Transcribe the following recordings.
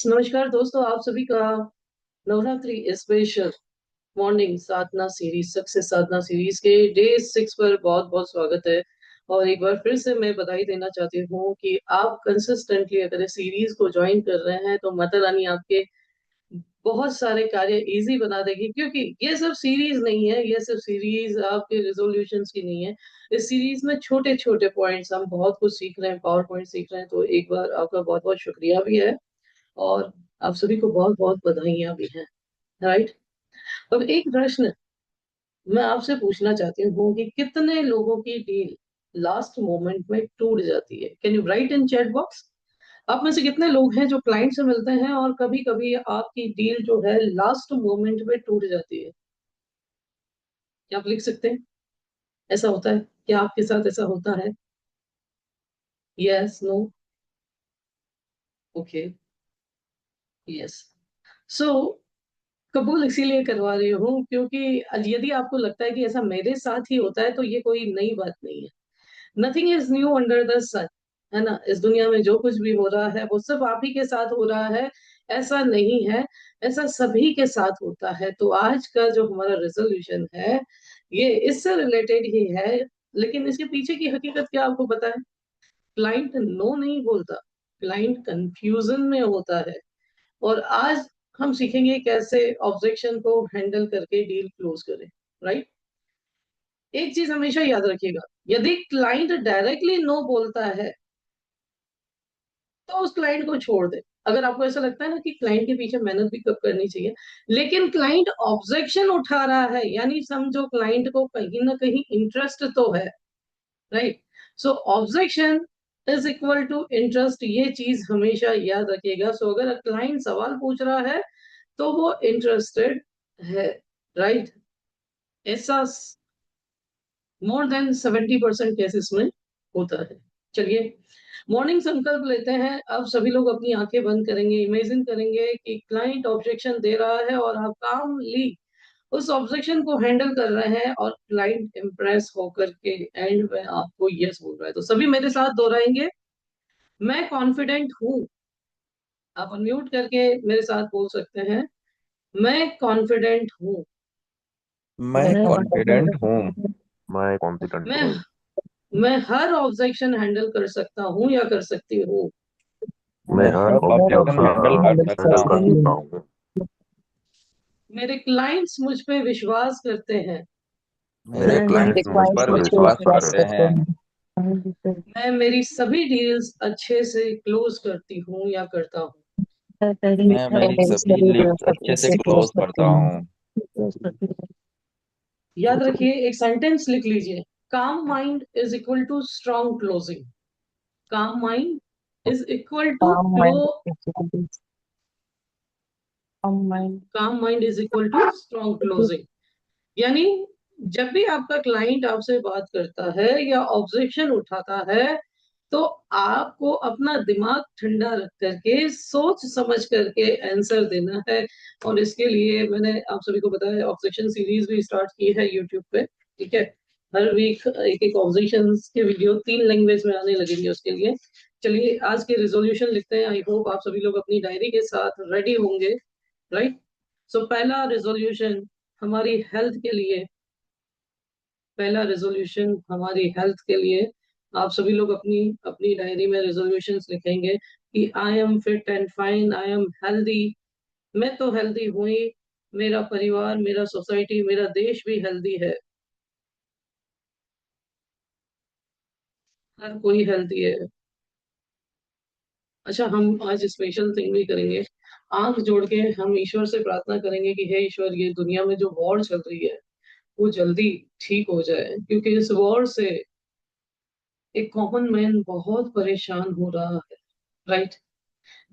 नमस्कार दोस्तों, आप सभी का नवरात्रि स्पेशल मॉर्निंग साधना सीरीज सक्सेस साधना सीरीज के डे 6 पर बहुत बहुत स्वागत है। और एक बार फिर से मैं बधाई देना चाहती हूँ कि आप कंसिस्टेंटली अगर इस सीरीज को ज्वाइन कर रहे हैं तो माता रानी आपके बहुत सारे कार्य इजी बना देगी, क्योंकि ये सब सीरीज नहीं है, ये सब सीरीज आपके रिजोल्यूशंस की नहीं है। इस सीरीज में छोटे छोटे पॉइंट्स हम बहुत कुछ सीख रहे हैं, पावर पॉइंट सीख रहे हैं। तो एक बार आपका बहुत बहुत शुक्रिया भी है और आप सभी को बहुत बहुत बधाइयां भी हैं। राइट। अब एक प्रश्न मैं आपसे पूछना चाहती हूँ कि कितने लोगों की डील लास्ट मोमेंट में टूट जाती है? Can you right in chat box? आप में से कितने लोग हैं जो क्लाइंट से मिलते हैं और कभी कभी आपकी डील जो है लास्ट मोमेंट में टूट जाती है? क्या आप लिख सकते हैं? ऐसा होता है क्या आपके साथ? ऐसा होता है? Yes, no? Okay, yes. So कबूल इसीलिए करवा रही हूँ क्योंकि यदि आपको लगता है कि ऐसा मेरे साथ ही होता है तो ये कोई नई बात नहीं है। Nothing is new under the sun. है ना? इस दुनिया में जो कुछ भी हो रहा है वो सब आप ही के साथ हो रहा है, ऐसा नहीं है। ऐसा सभी के साथ होता है। तो आज का जो हमारा रेजोल्यूशन है ये इससे रिलेटेड ही है। लेकिन इसके पीछे की हकीकत क्या आपको पता है? क्लाइंट नो नहीं बोलता, क्लाइंट कंफ्यूजन में होता है। और आज हम सीखेंगे कैसे ऑब्जेक्शन को हैंडल करके डील क्लोज करें। राइट। एक चीज हमेशा याद रखिएगा, यदि क्लाइंट डायरेक्टली नो बोलता है तो उस क्लाइंट को छोड़ दे। अगर आपको ऐसा लगता है ना कि क्लाइंट के पीछे मेहनत भी कब करनी चाहिए, लेकिन क्लाइंट ऑब्जेक्शन उठा रहा है, यानी समझो क्लाइंट को कहीं ना कहीं इंटरेस्ट तो है। Right. So objection is equal to interest, ये चीज हमेशा याद रखिएगा। सो अगर क्लाइंट सवाल पूछ रहा है तो वो इंटरेस्टेड है। राइट। ऐसा मोर देन 70% केसेस में होता है। चलिए मॉर्निंग संकल्प लेते हैं। अब सभी लोग अपनी आंखें बंद करेंगे, इमेजिन करेंगे कि क्लाइंट ऑब्जेक्शन दे रहा है और आप कामली उस ऑब्जेक्शन को हैंडल कर रहे हैं और क्लाइंट इम्प्रेस होकर के एंड में आपको यस बोल रहा है। तो सभी मेरे साथ दोहराएंगे, मैं कॉन्फिडेंट हूं। आप अनम्यूट करके मेरे साथ बोल सकते हैं, मैं कॉन्फिडेंट हूँ। मैं मैं कॉन्फिडेंट हूँ। कॉन्फिडेंट मैं कॉन्फिडेंट मैं हूँ। मैं हर ऑब्जेक्शन हैंडल कर सकता हूँ या कर सकती हूँ। मैं मैं हर हर ऑब्जेक्शन हैंडल ऑब्जेक्शन कर हैंडल सकता हैंडल कर करती हूँ। सकता हूँ। हूँ। मेरे क्लाइंट्स मुझ पे विश्वास करते हैं। मेरे मेरे मेरे क्लाइंट्स क्लाइंट्स मुझ मुझ क्लाइंट्स पर पर मुझ पे विश्वास विश्वास विश्वास करते करते हैं। करते हैं। हैं। मैं मेरी सभी डील्स अच्छे से क्लोज करती हूँ या करता हूँ। मैं मैं मेरी मेरी सभी सभी लीड्स व्यवस्था अच्छे से से क्लोज क्लोज करती करता हूँ। हूँ। याद रखिए, एक सेंटेंस लिख लीजिए, calm mind is equal to strong closing. Calm mind is equal to calm close mind activities, calm mind calm mind is equal to strong closing. यानी जब भी आपका क्लाइंट आपसे बात करता है या ऑब्जेक्शन उठाता है तो आपको अपना दिमाग ठंडा रख करके सोच समझ करके आंसर देना है। और इसके लिए मैंने आप सभी को बताया, ऑब्जेक्शन सीरीज भी स्टार्ट की है यूट्यूब पे। ठीक है। हर वीक एक एक ऑब्जेक्शन के वीडियो 3 लैंग्वेज में आने लगेंगे उसके लिए। चलिए आज के रिजोल्यूशन लिखते हैं। आई होप आप सभी लोग अपनी डायरी के साथ रेडी होंगे। राइट। सो पहला रिजोल्यूशन हमारी हेल्थ के लिए, पहला रेजोल्यूशन हमारी हेल्थ के लिए। आप सभी लोग अपनी अपनी डायरी में रेजोल्यूशंस लिखेंगे कि I am fit and fine, I am healthy. मैं तो हेल्दी हुई, मेरा परिवार, मेरा सोसाइटी, मेरा देश भी हेल्दी है। हर कोई हेल्दी है। अच्छा, हम आज स्पेशल थिंग भी करेंगे। आंख जोड़ के हम ईश्वर से प्रार्थना करेंगे कि हे ईश्वर, ये दुनिया में जो वॉर चल रही है वो जल्दी ठीक हो जाए, क्योंकि इस वॉर से एक कॉमन मैन बहुत परेशान हो रहा है। राइट।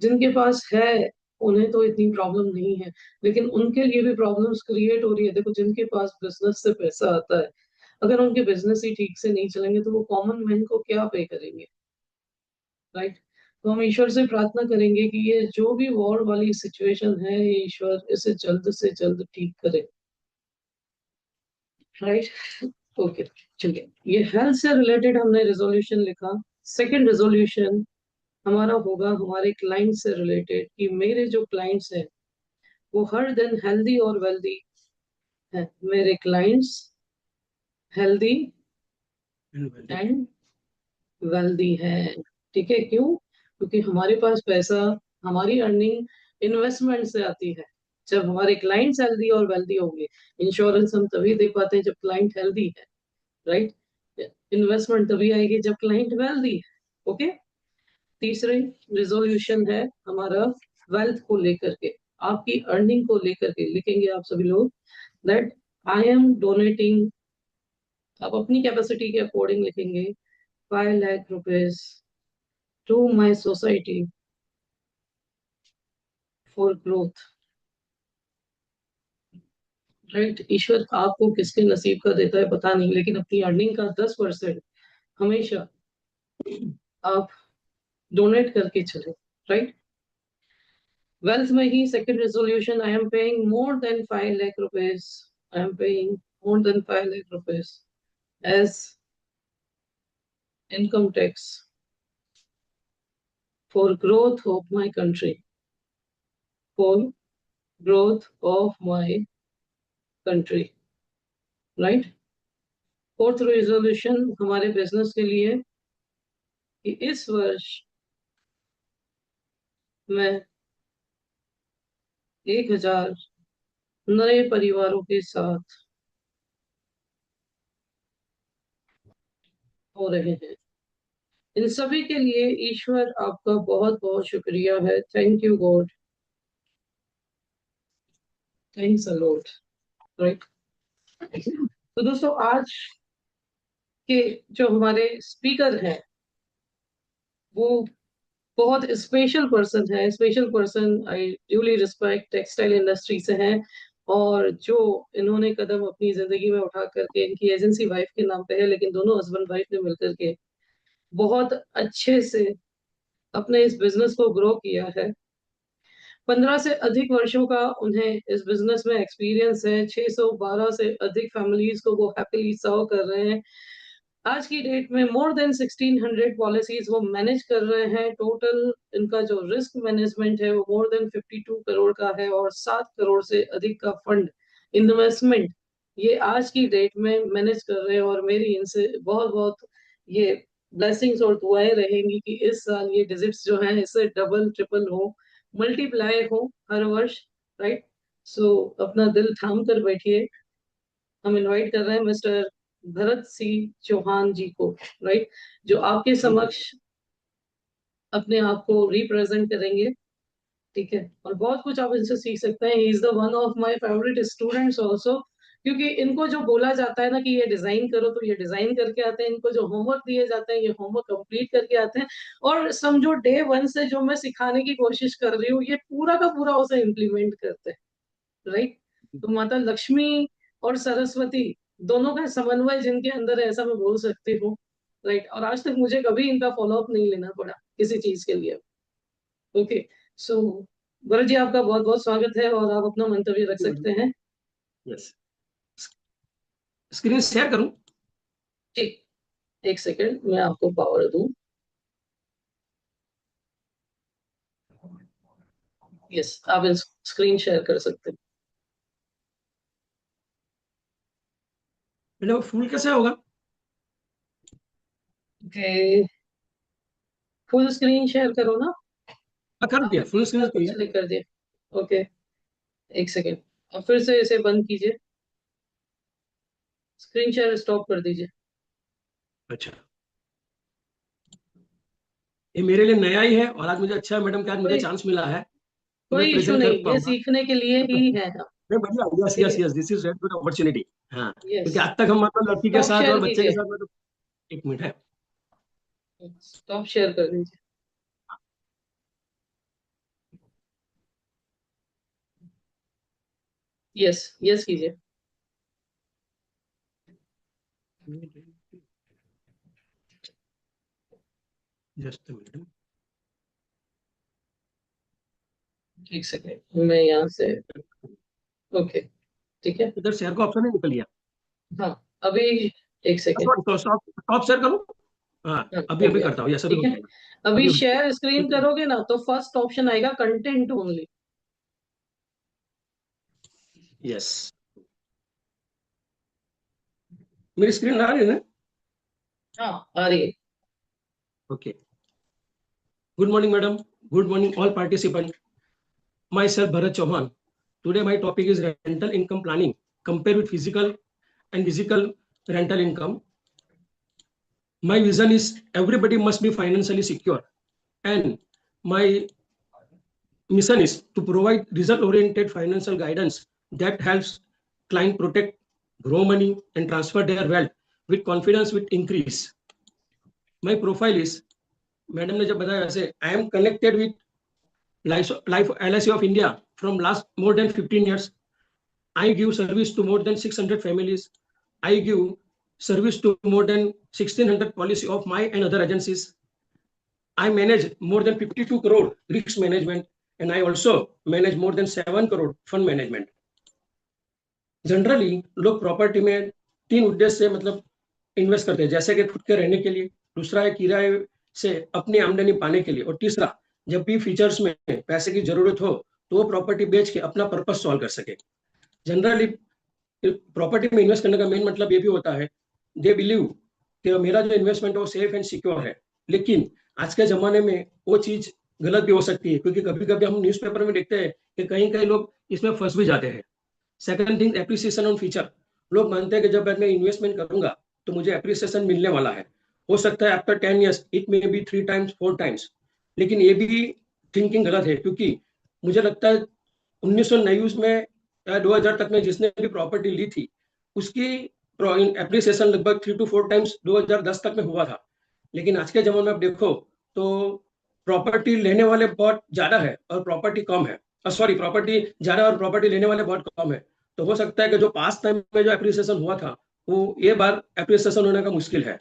जिनके पास है उन्हें तो इतनी प्रॉब्लम नहीं है, लेकिन उनके लिए भी प्रॉब्लम्स क्रिएट हो रही है। देखो, जिनके पास बिजनेस से पैसा आता है, अगर उनके बिजनेस ही ठीक से नहीं चलेंगे तो वो कॉमन मैन को क्या पे करेंगे? राइट। तो हम ईश्वर से प्रार्थना करेंगे कि ये जो भी वॉर वाली सिचुएशन है, ये ईश्वर इसे जल्द से जल्द ठीक करे। राइट। ओके। चलिए, ये हेल्थ से रिलेटेड हमने रेजोल्यूशन लिखा। सेकंड रेजोल्यूशन हमारा होगा हमारे क्लाइंट से रिलेटेड, कि मेरे जो क्लाइंट्स हैं वो हर दिन हेल्दी और वेल्दी है। मेरे क्लाइंट्स हेल्दी एंड वेल्दी है। ठीक है, क्यों? क्योंकि हमारे पास पैसा, हमारी अर्निंग इन्वेस्टमेंट से आती है। जब हमारे क्लाइंट्स हेल्दी और वेल्दी होंगे, इंश्योरेंस हम तभी दे पाते हैं जब क्लाइंट हेल्दी है, राइट? इन्वेस्टमेंट तभी आएगी जब क्लाइंट वेल्दी है। ओके। तीसरे रिजोल्यूशन है हमारा वेल्थ को लेकर के, आपकी अर्निंग को लेकर के लिखेंगे आप सभी लोग, दैट आई एम डोनेटिंग, आप अपनी कैपेसिटी के अकॉर्डिंग लिखेंगे, 5 lakh rupees to my society for growth. Right? ईश्वर आपको किसके नसीब का देता है पता नहीं, लेकिन अपनी अर्निंग का 10% हमेशा आप डोनेट करके चले। राइट? वेल्थ में ही second resolution, I am paying more than 5 lakh rupees, I am paying more than 5 lakh rupees as income tax for growth of my country, for growth of my country. Right? Fourth resolution हमारे business के लिए, कि इस वर्ष मैं 1,000 नए परिवारों के साथ हो रहे हैं। इन सभी के लिए ईश्वर आपका बहुत बहुत शुक्रिया है। Thank you God, thanks a lot. Right? तो दोस्तों, आज के जो हमारे स्पीकर हैं वो बहुत स्पेशल पर्सन है। स्पेशल पर्सन, आई ड्यूली रिस्पेक्ट, टेक्सटाइल इंडस्ट्री से हैं, और जो इन्होंने कदम अपनी जिंदगी में उठा करके, इनकी एजेंसी वाइफ के नाम पे है, लेकिन दोनों हस्बैंड वाइफ ने मिलकर के बहुत अच्छे से अपने इस बिजनेस को ग्रो किया है। 15 से अधिक वर्षों का उन्हें इस बिजनेस में एक्सपीरियंस है। 612 से अधिक फैमिलीज को वो हैप्पीली सर्व कर रहे हैं। आज की डेट में मोर देन 1600 पॉलिसीज वो मैनेज कर रहे हैं। टोटल इनका जो रिस्क मैनेजमेंट है वो मोर देन 52 करोड़ का है, और 7 करोड़ से अधिक का फंड इन्वेस्टमेंट ये आज की डेट में मैनेज कर रहे हैं। और मेरी इनसे बहुत बहुत ये ब्लेसिंग्स और दुआएं रहेंगी कि इस साल ये डिजिट्स जो हैं इससे डबल ट्रिपल हो, मल्टीप्लाई हो हर वर्ष। राइट? सो अपना दिल थाम कर बैठिए। हम इनवाइट कर रहे हैं मिस्टर भरत सिंह चौहान जी को, राइट, जो आपके समक्ष अपने आप को रिप्रेजेंट करेंगे। ठीक है, और बहुत कुछ आप इनसे सीख सकते हैं। He is the one of my favourite students also, क्योंकि इनको जो बोला जाता है ना कि ये डिजाइन करो, तो ये डिजाइन करके आते हैं। इनको जो होमवर्क दिए जाते हैं ये होमवर्क कंप्लीट करके आते हैं। और समझो डे वन से जो मैं सिखाने की कोशिश कर रही हूँ ये पूरा का पूरा उसे इम्प्लीमेंट करते हैं। राइट? तो माता लक्ष्मी और सरस्वती दोनों का समन्वय जिनके अंदर है, ऐसा मैं बोल सकती हूँ। राइट? और आज तक मुझे कभी इनका फॉलोअप नहीं लेना पड़ा किसी चीज के लिए। ओके। सो भरत जी, आपका बहुत बहुत स्वागत है, और आप अपना मंतव्य रख सकते हैं। यस, स्क्रीन शेयर करूं? ठीक, एक सेकंड मैं आपको पावर दूं। यस, आप स्क्रीन शेयर कर सकते हैं। मतलब फुल कैसे होगा? ओके, फुल स्क्रीन शेयर करो ना। कर दिया, फुल स्क्रीन किया। चलिए कर दिया। ओके, एक सेकंड, अब फिर से इसे बंद कीजिए, स्क्रीन शेयर स्टॉप कर दीजिए। अच्छा, ये मेरे लिए नया ही है, और आज मुझे अच्छा है मैडम कि आज मुझे कोई चांस मिला है तो मैं कोई इशू प्रेजेंट कर नहीं, ये पाऊंगा। सीखने के लिए ही है हम। नहीं, बढ़िया, yes yes yes, this is very good opportunity. हाँ, यस, क्योंकि आज तक हम मतलब लड़की के स्टॉप साथ शेयर और बच्चे के कीजिए, साथ मतलब, एक मिनट है। स्टॉप शेयर कर दीजिए। यस, यस कीजिए। Just minute. एक सेकंड, मैं यहाँ से, ओके, ठीक है। इधर शेयर का ऑप्शन नहीं निकल गया। हाँ, अभी एक सेकंड। सॉरी, स्टॉप शेयर करूं? हाँ हो अभी गया, करता हूँ, यस अभी ठीक है। होगा। अभी अभी शेयर स्क्रीन करोगे ना तो फर्स्ट ऑप्शन आएगा कंटेंट ओनली। यस, मेरी स्क्रीन आ रही है ना? हाँ, अरे Okay. Good morning, madam. Good morning, all participants. Myself, Bharat Chauhan. Today, my topic is rental income planning, compare with physical and digital rental income. My vision is everybody must be financially secure, and my mission is to provide result-oriented financial guidance that helps client protect, grow money, and transfer their wealth with confidence with increase. My profile is, madam ने जब बताया वैसे, I am connected with Life LIC of India from last more than 15 years. I give service to more than 600 families. I give service to more than 1600 policy of my and other agencies. I manage more than 52 crore risk management, and I also manage more than 7 crore fund management. Generally लोग property में 3 उद्देश्य से मतलब invest करते हैं, जैसे कि खुद के रहने के लिए, दूसरा है किराए से अपनी आमदनी पाने के लिए, और तीसरा जब भी फ्यूचर्स में पैसे की जरूरत हो तो वो प्रॉपर्टी बेच के अपना पर्पस सॉल्व कर सके। जनरली प्रॉपर्टी में इन्वेस्ट करने का मेन मतलब ये भी होता है, दे बिलीव कि मेरा जो इन्वेस्टमेंट है वो सेफ एंड सिक्योर है। लेकिन आज के जमाने में वो चीज गलत भी हो सकती है, क्योंकि कभी कभी हम न्यूज़पेपर में देखते हैं कि कहीं कहीं लोग इसमें फंस भी जाते हैं। Second thing, appreciation on future. लोग मानते हैं कि जब मैं इन्वेस्टमेंट करूंगा तो मुझे एप्रिसिएशन मिलने वाला है, हो सकता है after 10 years it may be 3 times 4 times. लेकिन ये भी थिंकिंग गलत है, क्योंकि मुझे लगता है 1990 में या 2000 तक में जिसने भी प्रॉपर्टी ली थी उसकी एप्रिसिएशन लगभग 3 to 4 टाइम्स 2010 तक में हुआ था। लेकिन आज के जमाने में आप देखो तो प्रॉपर्टी लेने वाले बहुत ज्यादा है और प्रॉपर्टी कम है, सॉरी प्रॉपर्टी ज्यादा और प्रॉपर्टी लेने वाले बहुत कम है। तो हो सकता है कि जो पास्ट टाइम में जो एप्रिसिएशन हुआ था वो ये बार एप्रिसिएशन होने का मुश्किल है।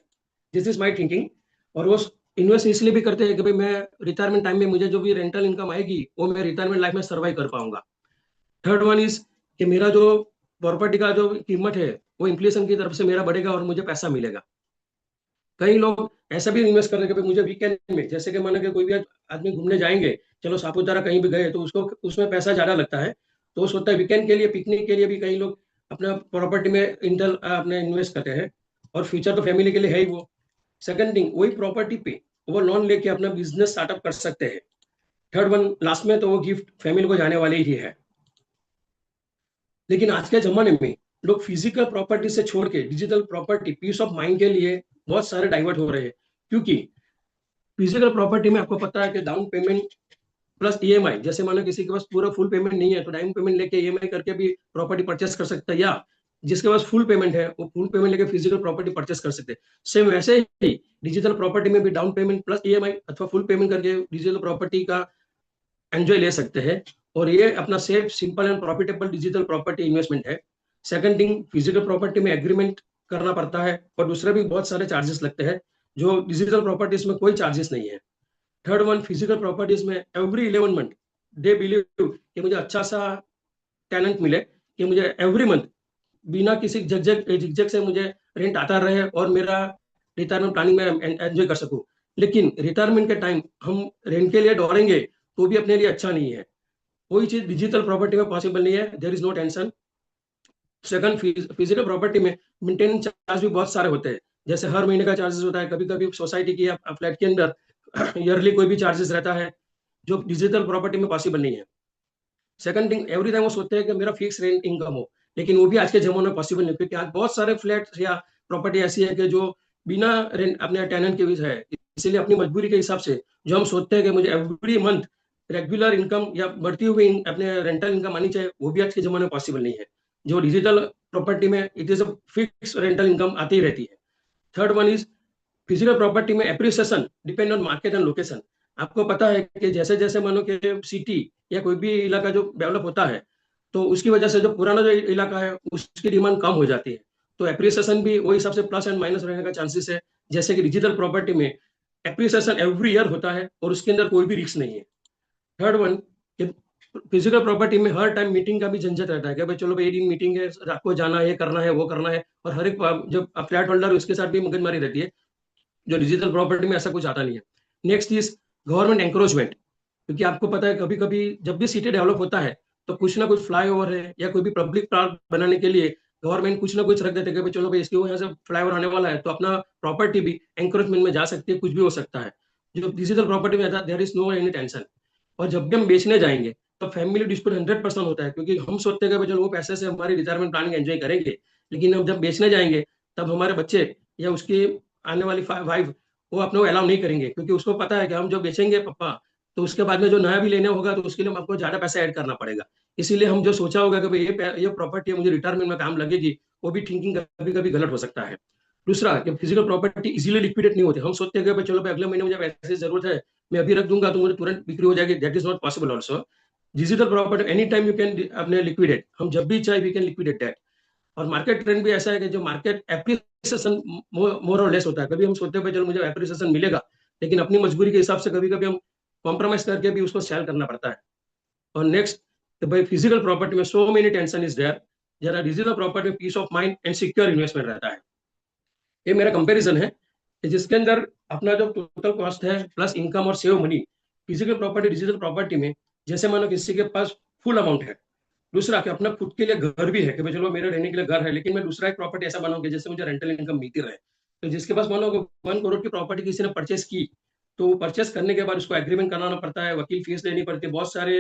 This is my thinking. और वो इन्वेस्ट इसलिए भी करते हैं कि भाई मैं रिटायरमेंट टाइम में मुझे जो भी रेंटल इनकम आएगी वो मैं रिटायरमेंट लाइफ में सर्वाइव कर पाऊंगा। थर्ड वन इज कि मेरा जो प्रॉपर्टी का जो कीमत है वो इन्फ्लेशन की तरफ से मेरा बढ़ेगा और मुझे पैसा मिलेगा। कई लोग ऐसा भी इन्वेस्ट कर रहे हैं कि मुझे वीकेंड में, जैसे कि मानो कि कोई भी आदमी घूमने जाएंगे, चलो सापुतारा कहीं भी गए तो उसको उसमें पैसा ज्यादा लगता है, तो वो सोचता है वीकेंड के लिए पिकनिक के लिए भी कई लोग अपना प्रॉपर्टी में इंटर अपने इन्वेस्ट करते हैं, और फ्यूचर तो फैमिली के लिए है ही वो। सेकंड थिंग, वही प्रॉपर्टी पे वो लोन लेके अपना बिजनेस स्टार्टअप कर सकते हैं। थर्ड वन लास्ट में तो वो गिफ्ट फैमिली को जाने वाले ही है। लेकिन आज के जमाने में लोग फिजिकल प्रॉपर्टी से छोड़ के digital property peace of mind के लिए बहुत सारे डाइवर्ट हो रहे हैं, क्योंकि फिजिकल प्रॉपर्टी में आपको पता है कि डाउन पेमेंट प्लस ईएमआई, जैसे मानो किसी के पास पूरा फुल पेमेंट नहीं है तो डाउन पेमेंट लेके ईएमआई करके भी प्रॉपर्टी परचेस कर सकता है, या जिसके पास फुल पेमेंट है वो फुल पेमेंट लेके फिजिकल प्रॉपर्टी परचेस कर सकते हैं। सेम वैसे ही डिजिटल प्रॉपर्टी में भी डाउन पेमेंट प्लस ईएमआई अथवा फुल पेमेंट करके डिजिटल प्रॉपर्टी का एंजॉय ले सकते हैं, और ये अपना safe simple and profitable digital property investment है। सेकंड थिंग, फिजिकल प्रॉपर्टी में एग्रीमेंट करना पड़ता है और दूसरे भी बहुत सारे चार्जेस लगते हैं, जो डिजिटल प्रॉपर्टीज में कोई चार्जेस नहीं है। थर्ड वन, फिजिकल प्रॉपर्टीज में एवरी 11 मंथ दे बिलीव कि मुझे अच्छा सा टेनेंट मिले, कि मुझे एवरी मंथ बिना किसी झिझक से मुझे रेंट आता रहे और मेरा रिटायरमेंट प्लानिंग में एंजॉय कर सकूं। लेकिन रिटायरमेंट के टाइम हम रेंट के लिए दौड़ेंगे तो भी अपने लिए अच्छा नहीं है। कोई चीज डिजिटल प्रॉपर्टी में पॉसिबल नहीं है, there is no tension. Second, physical property में मेंटेनेंस चार्ज भी बहुत सारे होते हैं, जैसे हर महीने का चार्जेस होता है, कभी कभी सोसाइटी की या फ्लैट के अंदर ईयरली कोई भी चार्जेस रहता है, जो डिजिटल प्रॉपर्टी में पॉसिबल नहीं है। सेकंड थिंग, एवरी टाइम वो सोचते हैं कि मेरा फिक्स रेंट इनकम हो, लेकिन वो भी आज के जमाने में पॉसिबल नहीं, क्योंकि आज बहुत सारे फ्लैट या प्रॉपर्टी ऐसी है कि जो बिना रेंट अपने टेनेंट के भी है। इसीलिए अपनी मजबूरी के हिसाब से जो हम सोचते हैं कि मुझे एवरी मंथ रेगुलर इनकम या बढ़ती हुई अपने रेंटल इनकम आनी चाहिए, वो भी आज के जमाने में पॉसिबल नहीं है। जो डिजिटल प्रॉपर्टी में it is a fix rental income आती रहती है। Third one is physical property में appreciation depend on market and location. आपको पता है कि जैसे जैसे मानो कि सिटी या कोई भी इलाका जो डेवलप होता है तो उसकी वजह से जो पुराना जो इलाका है उसकी डिमांड कम हो जाती है, तो एप्रिसिएशन भी वही हिसाब से प्लस एंड माइनस रहने का चांसेस है। जैसे कि डिजिटल प्रॉपर्टी में एप्रिसिएशन एवरी ईयर होता है और उसके अंदर कोई भी रिस्क नहीं है। थर्ड वन, फिजिकल प्रॉपर्टी में हर टाइम मीटिंग का भी झंझट रहता है कि भाई चलो भाई ये मीटिंग है, रात को जाना है, ये करना है, वो करना है, और हर एक जब फ्लैट होल्डर उसके साथ भी मगजमारी रहती है। जो डिजिटल प्रॉपर्टी में ऐसा कुछ आता नहीं है। नेक्स्ट इज गवर्नमेंट एंक्रोचमेंट, क्योंकि आपको पता है कभी कभी जब भी सिटी डेवलप होता है तो कुछ ना कुछ फ्लाईओवर है या कोई भी पब्लिक पार्क बनाने के लिए गवर्नमेंट कुछ ना कुछ रख देते हैं कि भाई चलो भाई इसके यहाँ से फ्लाईओवर आने वाला है, तो अपना प्रॉपर्टी भी एंक्रोचमेंट में जा सकती है, कुछ भी हो सकता है। जो डिजिटल प्रॉपर्टी में आता है there is no any tension. और जब भी हम बेचने जाएंगे तो फैमिली डिस्प्यूट 100% होता है, क्योंकि हम सोचते हैं कि भाई चलो वो पैसे से हमारी रिटायरमेंट प्लानिंग एंजॉय करेंगे, लेकिन हम जब बेचने जाएंगे तब हमारे बच्चे या उसकी आने वाली वाइफ वो अपने को अलाउ नहीं करेंगे, क्योंकि उसको पता है कि हम जो बेचेंगे पापा तो उसके बाद में जो नया भी लेना होगा तो उसके लिए हमको ज्यादा पैसा ऐड करना पड़ेगा। इसीलिए हम जो सोचा होगा कि भाई ये प्रॉपर्टी मुझे रिटायरमेंट में काम लगेगी, वो भी थिंकिंग कभी कभी गलत हो सकता है। दूसरा कि फिजिकल प्रॉपर्टी इजीली लिक्विडेट नहीं होती। हम सोचते हैं कि भाई चलो भाई अगले महीने मुझे पैसे जरूरत है, मैं अभी रख दूंगा तो मुझे तुरंत बिक्री हो जाएगी, that is not possible also. Digital property any time you can अपने लिक्विडेट, हम जब भी चाहे वी कैन लिक्विडेट दैट। और मार्केट ट्रेंड भी ऐसा है कि जो मार्केट एप्रिसिएशन मोर और लेस होता है, कभी हम सोचते हैं चलो मुझे एप्रिसिएशन मिलेगा, लेकिन अपनी मजबूरी के हिसाब से कभी कभी हम कॉम्प्रोमाइज करके भी उसको सेल करना पड़ता है। और नेक्स्ट भाई फिजिकल प्रॉपर्टी में so many tension is there, जरा डिजिटल प्रॉपर्टी में peace of mind and secure investment रहता है। ये मेरा कंपैरिजन है कि जिसके अंदर अपना जो टोटल कॉस्ट है प्लस इनकम और save money, physical property digital property में जैसे मानो किसी के पास फुल अमाउंट है, दूसरा कि अपना खुद के लिए घर भी है कि भाई चलो मेरे रहने के लिए घर है, लेकिन मैं दूसरा एक प्रॉपर्टी ऐसा बनाऊंगा जैसे मुझे रेंटल इनकम मिलती रहे। तो जिसके पास मानो 1 करोड़ की प्रॉपर्टी किसी ने परचेस की, तो परचेस करने के बाद उसको एग्रीमेंट कराना पड़ता है, वकील फीस लेनी पड़ती है, बहुत सारे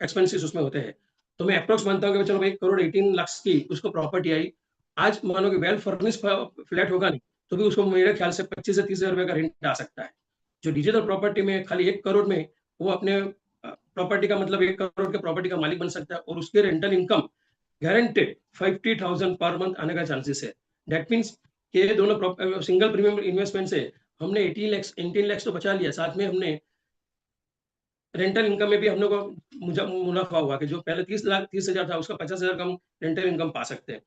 एक्सपेंसेस उसमें होते हैं। तो मैं अप्रोक्स मानता हूँ कि चलो भाई 1,18,00,000 की उसको प्रॉपर्टी आई, आज मानो कि वेल फर्निश फ्लैट होगा नहीं तो भी उसको मेरे ख्याल से 25 से 30 हजार रुपए का रेंट आ सकता है। जो डिजिटल प्रॉपर्टी में खाली 1 करोड़ में वो अपने प्रॉपर्टी का मतलब 1 करोड़ के प्रॉपर्टी का मालिक बन सकता है, और उसके rental income guaranteed 50,000 per month आने का चांसेस है। दैट मीन्स कि दोनों सिंगल प्रीमियम इन्वेस्टमेंट से हमने 18 लाख तो बचा लिया, साथ में हमने रेंटल इनकम में भी हम लोग को मुनाफा हुआ कि जो पहले 30,000 था उसका 50,000 कम रेंटल इनकम पा सकते हैं।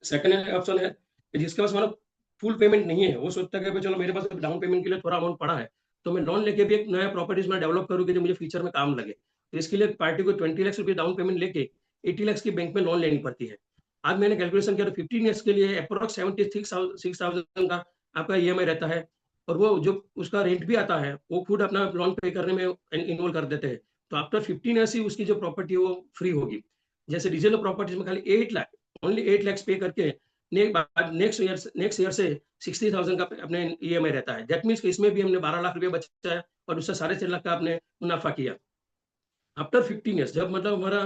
सेकंड ऑप्शन है कि जिसके पास मतलब फुल पेमेंट नहीं है, वो सोचता है कि चलो मेरे पास डाउन पेमेंट के लिए थोड़ा अमाउंट पड़ा है तो मैं लोन लेके भी एक नया प्रॉपर्टीज में डेवलप करूँ कि जो मुझे फ्यूचर में काम लगे। तो इसके लिए पार्टी को 20 लाख रुपये डाउन पेमेंट लेके 80 लाख की बैंक में लोन लेनी पड़ती है। आज मैंने कैलकुलेशन किया तो 15 ईयर्स के लिए अप्रोक्स 76,000 का आपका EMI रहता है, और वो जो उसका रेंट भी आता है वो खुद अपना लोन पे करने में इन्वॉल्व कर देते हैं। तो आफ्टर 15 ईयर्स ही उसकी जो प्रॉपर्टी है वो फ्री होगी। जैसे डिजिटल प्रॉपर्टीज में खाली 8 लाख ओनली 8 लाख पे करके नेक्स्ट ईयर से 60,000 का अपने EMI रहता है। दैट मीन्स इसमें भी हमने 12 लाख रुपए बचाया है और उससे 6.5 लाख का आपने मुनाफा किया। आफ्टर 15 ईयर्स जब मतलब हमारा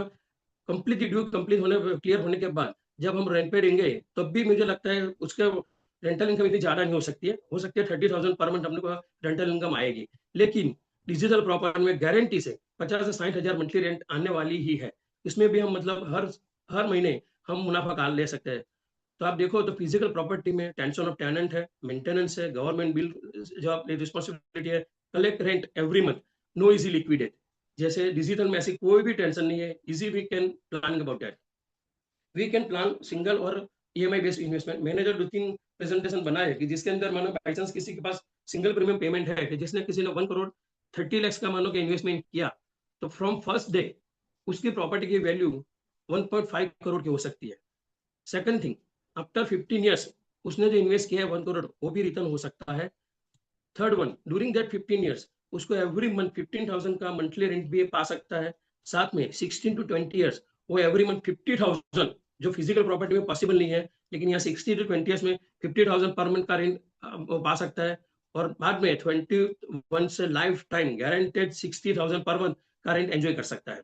कंप्लीटली ड्यू कंप्लीट होने क्लियर होने के बाद जब हम रेंट पे देंगे तब भी मुझे लगता है उसके रेंटल इनकम इतनी ज्यादा नहीं हो सकती है 30,000 पर मंथ हमने को रेंटल इनकम आएगी। लेकिन डिजिटल प्रॉपर्टी में गारंटी से 50 से 60,000 मंथली रेंट आने वाली ही है। इसमें भी हम मतलब हर महीने हम मुनाफा का ले सकते हैं। तो आप देखो तो फिजिकल प्रॉपर्टी में टेंशन ऑफ टेनेंट है, मेंटेनेंस है, गवर्नमेंट बिल जो आपकी रिस्पॉन्सिबिलिटी है, collect rent every month, no easy liquidate. जैसे डिजिटल में ऐसी कोई भी टेंशन नहीं है, easy we can plan about that. We can plan single और EMI बेस्ड इन्वेस्टमेंट। मैंने जो 2-3 प्रेजेंटेशन बनाए कि जिसके अंदर मानो बाई चांस किसी के पास सिंगल प्रीमियम पेमेंट है कि जिसने किसी ने 1 करोड़ 30 लाख का मानो कि इन्वेस्टमेंट किया, तो फ्रॉम फर्स्ट डे उसकी प्रॉपर्टी की वैल्यू 1.5 करोड़ की हो सकती है। सेकंड थिंग, आफ्टर 15 ईयर्स उसने जो इन्वेस्ट किया है 1 करोड़ वो भी रिटर्न हो सकता है। Third one, during that 15 years उसको एवरी मंथ 15,000 का मंथली रेंट भी पा सकता है। साथ में 16 to 20 ईयर्स वो एवरी मंथ 50,000, जो फिजिकल प्रॉपर्टी में पॉसिबल नहीं है, लेकिन यहाँ 60 to 20 ईयर्स में 50,000 पर मंथ का रेंट वो पा सकता है। और बाद में 21 से life time guaranteed 60,000 per month का रेंट एंजॉय कर सकता है।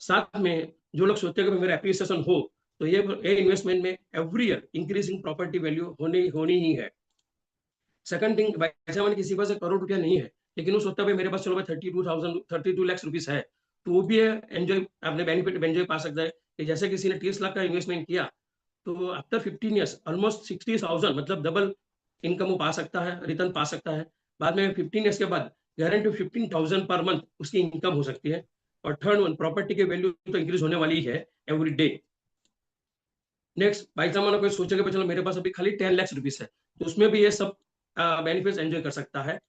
साथ में जो लोग सोचते हैं कि मेरा एप्रिसिएशन हो, तो ये इन्वेस्टमेंट में every year increasing property value होनी ही है। सेकंड थिंग, ऐसा मैंने किसी पास 1 करोड़ रुपया नहीं है, लेकिन वो सोचता है मेरे पास चलो भाई 32 लाख रुपीस है, तो वो भी एंजॉय अपने बेनिफिट एंजॉय पा सकता है कि जैसे किसी ने 30 लाख का इन्वेस्टमेंट किया तो आफ्टर 15 ईयर्स ऑलमोस्ट 60,000 मतलब डबल इनकम वो पा सकता है, रिटर्न पा सकता है। बाद में 15 ईयर्स के बाद गारंटी 15,000 पर मंथ उसकी इनकम हो सकती है। और थर्ड वन, प्रॉपर्टी की वैल्यू तो इंक्रीज होने वाली ही है every day. Next, by chance कोई सोचेगा चलो मेरे पास अभी खाली 10 लाख रुपीस है, तो उसमें भी ये सब बेनिफिट्स एंजॉय कर सकता है।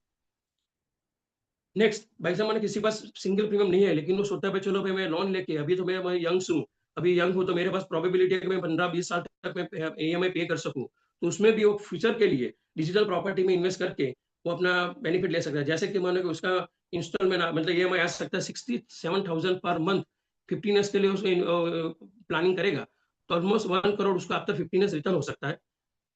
नेक्स्ट, भाई साहब किसी पास सिंगल प्रीमियम नहीं है, लेकिन वो सोचता है चलो भाई मैं लोन लेके अभी तो मैं यंग हूँ, अभी यंग हूँ तो मेरे पास प्रोबेबिलिटी है कि मैं 15-20 साल तक मैं EMI पे कर सकूँ, तो उसमें भी वो फ्यूचर के लिए डिजिटल प्रॉपर्टी में इन्वेस्ट करके वो अपना बेनिफिट ले सकता है। जैसे कि मानो कि उसका इंस्टॉलमेंट मतलब EMI आ सकता है 67,000 पर मंथ, 15 ईयर्स के लिए उसको प्लानिंग करेगा तो ऑलमोस्ट 1 करोड़ उसका आफ्टर 15 ईयर्स रिटर्न हो सकता है।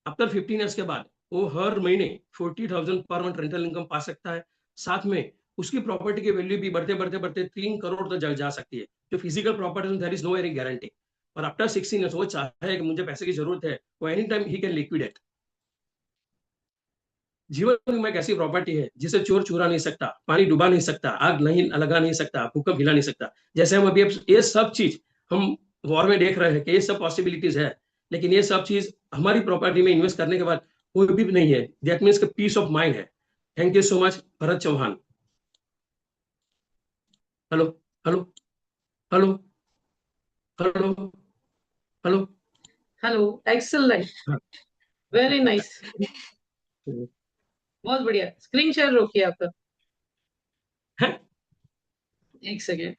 आफ्टर 15 ईयर्स के बाद वो हर महीने 40,000 पर मंथ रेंटल इनकम पा सकता है। साथ में उसकी प्रॉपर्टी की वैल्यू भी बढ़ते बढ़ते बढ़ते 3 करोड़ तक जा सकती है। जो physical property there is no any guarantee. और आफ्टर 16 ईयर्स वो चाहे कि मुझे पैसे की जरूरत है, वो any time he can liquidate. जीवन बीमा एक ऐसी प्रॉपर्टी है जिसे चोर चुरा नहीं सकता, पानी डुबा नहीं सकता, आग नहीं लगा नहीं सकता, भूकंप हिला नहीं सकता। जैसे हम अभी ये सब चीज हम वॉर में देख रहे हैं कि ये सब पॉसिबिलिटीज है, लेकिन ये सब चीज हमारी प्रॉपर्टी में इन्वेस्ट करने के बाद कोई भी नहीं है। That means peace of mind है। Thank you so much Bharat Chauhan. Hello hello hello hello hello. Hello, excellent, very nice, बहुत बढ़िया। स्क्रीन शेयर रोकिए आपका, एक सेकेंड।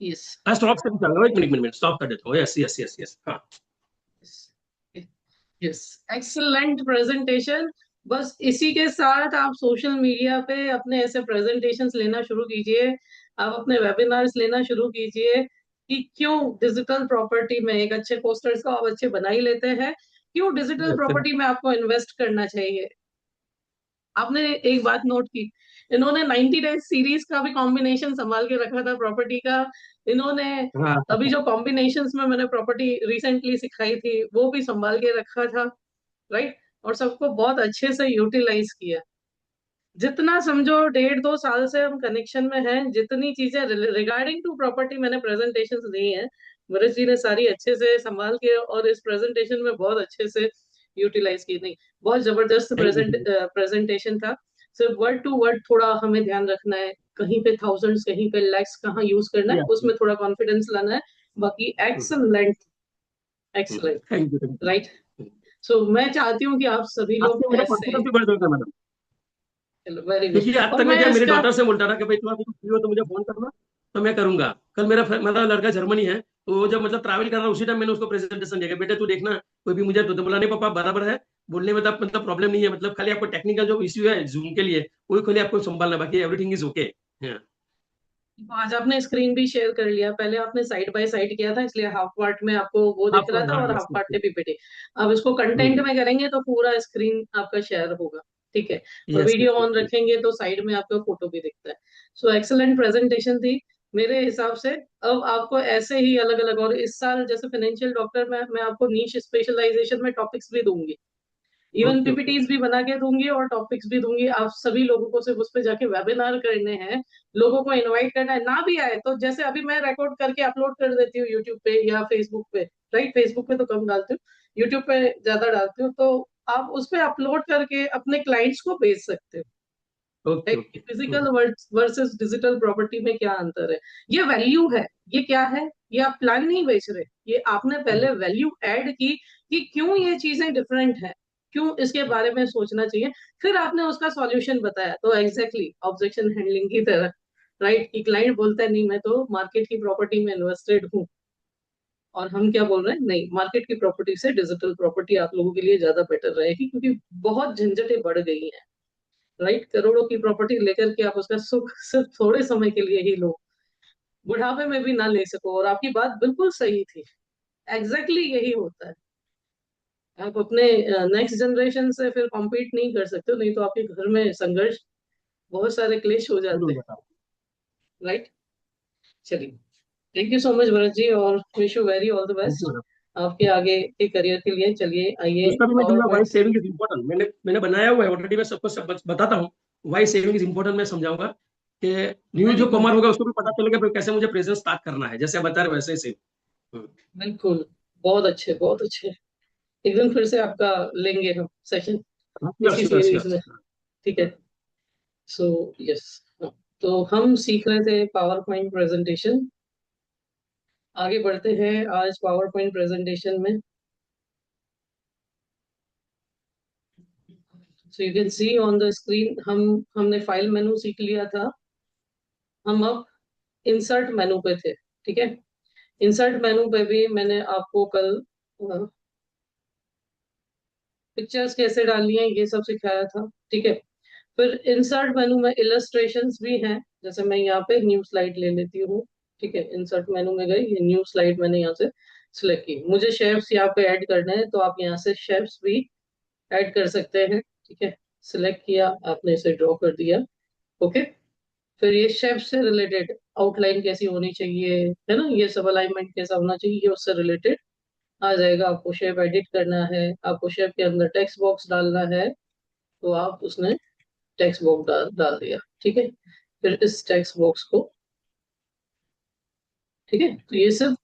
यस, स्टॉप कर चल रहा है, 1 मिनट स्टॉप कर देता हूँ। यस यस यस यस, हाँ। Yes, excellent presentation. बस इसी के साथ आप सोशल मीडिया पे अपने ऐसे प्रेजेंटेशंस लेना शुरू कीजिए, आप अपने वेबिनार्स लेना शुरू कीजिए कि क्यों डिजिटल प्रॉपर्टी में, एक अच्छे पोस्टर्स को आप अच्छे बना ही लेते हैं, क्यों डिजिटल प्रॉपर्टी में आपको इन्वेस्ट करना चाहिए। आपने एक बात नोट की, इन्होंने 90 डेज सीरीज का भी कॉम्बिनेशन संभाल के रखा था प्रॉपर्टी का। इन्होंने हाँ अभी जो कॉम्बिनेशंस में मैंने प्रॉपर्टी रिसेंटली सिखाई थी वो भी संभाल के रखा था, राइट। और सबको बहुत अच्छे से यूटिलाइज किया। जितना समझो 1.5-2 साल से हम कनेक्शन में हैं, जितनी चीजें रिगार्डिंग टू प्रॉपर्टी मैंने प्रेजेंटेशंस दी हैं, भरत जी ने सारी अच्छे से संभाल के और इस प्रेजेंटेशन में बहुत अच्छे से यूटिलाइज की। नहीं, बहुत जबरदस्त थैंक यू। प्रेजेंटेशन था। सिर्फ वर्ड टू वर्ड थोड़ा हमें ध्यान रखना है, कहीं पे थाउजेंड्स कहीं पे लैक्स कहाँ यूज करना है, उसमें थोड़ा कॉन्फिडेंस लाना है। बाकी excellent, excellent, thank you. Right. So मैं चाहती हूँ कि आप सभी आपसे लोग मेरा ऐसे, कॉन्फिडेंस भी बढ़ जाएगा मैडम, वेरी गुड। क्योंकि आज और तक मैं मैं क्या मेरे इसका, डॉटर से बोलता था कि भाई तुम्हारा फ्री हो तो मुझे फोन करना, तो मैं करूंगा। कल मेरा लड़का जर्मनी है, तो वो जब मतलब ट्रैवल कर रहा है उसी टाइम मैंने उसको प्रेजेंटेशन दिया, बेटे तू देखना कोई भी मुझे तो बोला नहीं पापा बराबर है, बोलने में तब मतलब प्रॉब्लम नहीं है, मतलब खाली आपको टेक्निकल जो इश्यू है जूम के लिए वही खाली आपको संभालना, बाकी एवरीथिंग इज ओके। आज आपने स्क्रीन भी शेयर कर लिया, पहले आपने साइड बाय साइड किया था इसलिए हाफ पार्ट में आपको वो दिख आपको रहा था हाँ, और हाफ यस पार्ट में पीपीटी। अब इसको कंटेंट में करेंगे तो पूरा स्क्रीन आपका शेयर होगा, ठीक है। और यस वीडियो ऑन यस। रखेंगे तो साइड में आपका फोटो भी दिखता है। सो एक्सेलेंट प्रेजेंटेशन थी मेरे हिसाब से। अब आपको ऐसे ही अलग अलग, और इस साल जैसे फाइनेंशियल डॉक्टर में मैं आपको नीश स्पेशलाइजेशन में टॉपिक्स भी दूंगी, इवन ओके ओके। पीपीटीज भी बना के दूंगी और टॉपिक्स भी दूंगी। आप सभी लोगों को सिर्फ उस पर जाके वेबिनार करने हैं, लोगों को इनवाइट करना है। ना भी आए तो जैसे अभी मैं रिकॉर्ड करके अपलोड कर देती हूँ यूट्यूब पे या फेसबुक पे, राइट। फेसबुक पे तो कम डालती हूँ, यूट्यूब पे ज्यादा डालती हूँ, तो आप उस पे अपलोड करके अपने क्लाइंट्स को भेज सकते हो। Okay okay. Physical versus digital property में क्या अंतर है, ये वैल्यू है। ये क्या है, ये आप प्लान नहीं बेच रहे, ये आपने पहले वैल्यू ऐड की कि क्यों ये चीजें डिफरेंट है, क्यों इसके बारे में सोचना चाहिए, फिर आपने उसका सॉल्यूशन बताया। तो एग्जैक्टली ऑब्जेक्शन हैंडलिंग की तरह, राइट, कि क्लाइंट बोलता है नहीं मैं तो मार्केट की प्रॉपर्टी में इन्वेस्टेड हूँ, और हम क्या बोल रहे हैं, नहीं मार्केट की प्रॉपर्टी से डिजिटल प्रॉपर्टी आप लोगों के लिए ज्यादा बेटर रहेगी, क्योंकि बहुत झंझटें बढ़ गई हैं, राइट। करोड़ों की प्रॉपर्टी लेकर के आप उसका सुख सिर्फ थोड़े समय के लिए ही लो, बुढ़ापे में भी ना ले सको। और आपकी बात बिल्कुल सही थी, एग्जैक्टली यही होता है। आप अपने नेक्स्ट जनरेशन से फिर कॉम्पीट नहीं कर सकते हो, नहीं तो आपके घर में संघर्ष, बहुत सारे क्लेश हो जाते जरूर हैं, बताओ। राइट। चलिए, thank you so much Bharat ji, और wish you very all the thank you best madam. आपके आगे के करियर के लिए। चलिए आइए उसका भी मैं पावर दूंगा, why point. Saving is important. मैंने बनाया हुआ है ऑलरेडी, मैं सबको सब बताता हूँ। वाई सेविंग इज इम्पोर्टेंट मैं समझाऊंगा कि न्यू वेरी जो गुड, कमर होगा उसको भी पता चलेगा फिर कैसे मुझे प्रेजेंस स्टार्ट करना है, जैसे आप बता रहे हो वैसे ही सेम। बिल्कुल, बहुत अच्छे बहुत अच्छे। एक दिन फिर से आपका लेंगे हम सेशन श्योर इसी श्योर सीरीज श्योर। में, ठीक है। सो यस, तो हम सीख रहे थे पावर पॉइंट प्रेजेंटेशन, आगे बढ़ते हैं आज पावर पॉइंट प्रेजेंटेशन में। So you can see on the screen, हमने फाइल मेनू सीख लिया था, हम अब इंसर्ट मेनू पे थे, ठीक है। इंसर्ट मेनू पे भी मैंने आपको कल पिक्चर्स कैसे डालनी है ये सब सिखाया था, ठीक है। फिर इंसर्ट मेनू में इलस्ट्रेशंस भी हैं, जैसे मैं यहाँ पे न्यू स्लाइड ले लेती हूँ, ठीक है। इंसर्ट मेनू में गई, ये न्यू स्लाइड मैंने यहाँ से सिलेक्ट की, मुझे शेप्स यहाँ पे ऐड करने हैं तो आप यहाँ से शेप्स भी ऐड कर सकते हैं, ठीक है। सिलेक्ट किया आपने, इसे ड्रॉ कर दिया, ओके। फिर ये शेप से रिलेटेड आउटलाइन कैसी होनी चाहिए, है ना, ये सब अलाइनमेंट कैसा होना चाहिए, ये उससे रिलेटेड आ जाएगा। आपको शेप एडिट करना है, आपको शेप के अंदर टेक्स्ट बॉक्स डालना है, तो आप उसने टेक्स्ट बॉक्स डाल दिया, ठीक है। फिर इस टेक्स्ट बॉक्स को, ठीक है, तो ये सब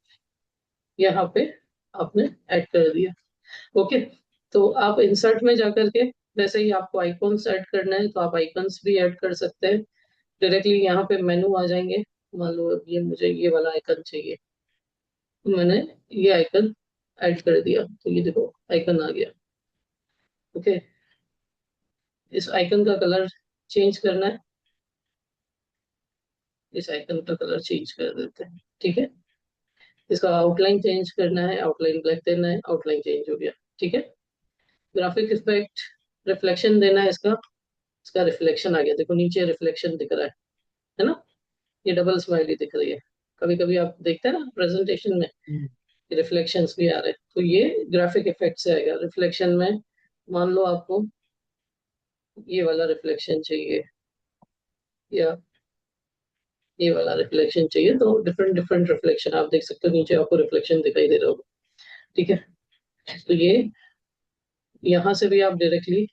यहाँ पे आपने ऐड कर दिया, ओके। तो आप इंसर्ट में जाकर के, वैसे ही आपको आइकॉन्स ऐड करना है तो आप आइकॉन्स भी ऐड कर सकते हैं डायरेक्टली। यहाँ पे मेनू आ जाएंगे, मान लो अब ये मुझे ये वाला आइकन चाहिए, तो मैंने ये आइकन ऐड कर दिया, तो ये देखो आइकन आ गया, ओके। इस आइकन का कलर चेंज करना है, इस आइकन का कलर चेंज कर देते हैं, ठीक है। इसका आउटलाइन चेंज करना है, आउटलाइन ब्लैक देना है, आउटलाइन चेंज हो गया, ठीक है। ग्राफिक इफेक्ट, रिफ्लेक्शन देना है इसका, इसका रिफ्लेक्शन आ गया, देखो नीचे रिफ्लेक्शन दिख रहा है ना, ये डबल स्माइली दिख रही है। कभी कभी आप देखते हैं ना प्रेजेंटेशन में रिफ्लेक्शंस भी आ रहे हैं, तो ये ग्राफिक इफेक्ट से आएगा। रिफ्लेक्शन में मान लो आपको ये वाला रिफ्लेक्शन चाहिए या ये वाला रिफ्लेक्शन चाहिए, तो डिफरेंट डिफरेंट रिफ्लेक्शन आप देख सकते हो, नीचे आपको रिफ्लेक्शन दिखाई दे रहा होगा, ठीक है। तो ये यहाँ से भी आप डायरेक्टली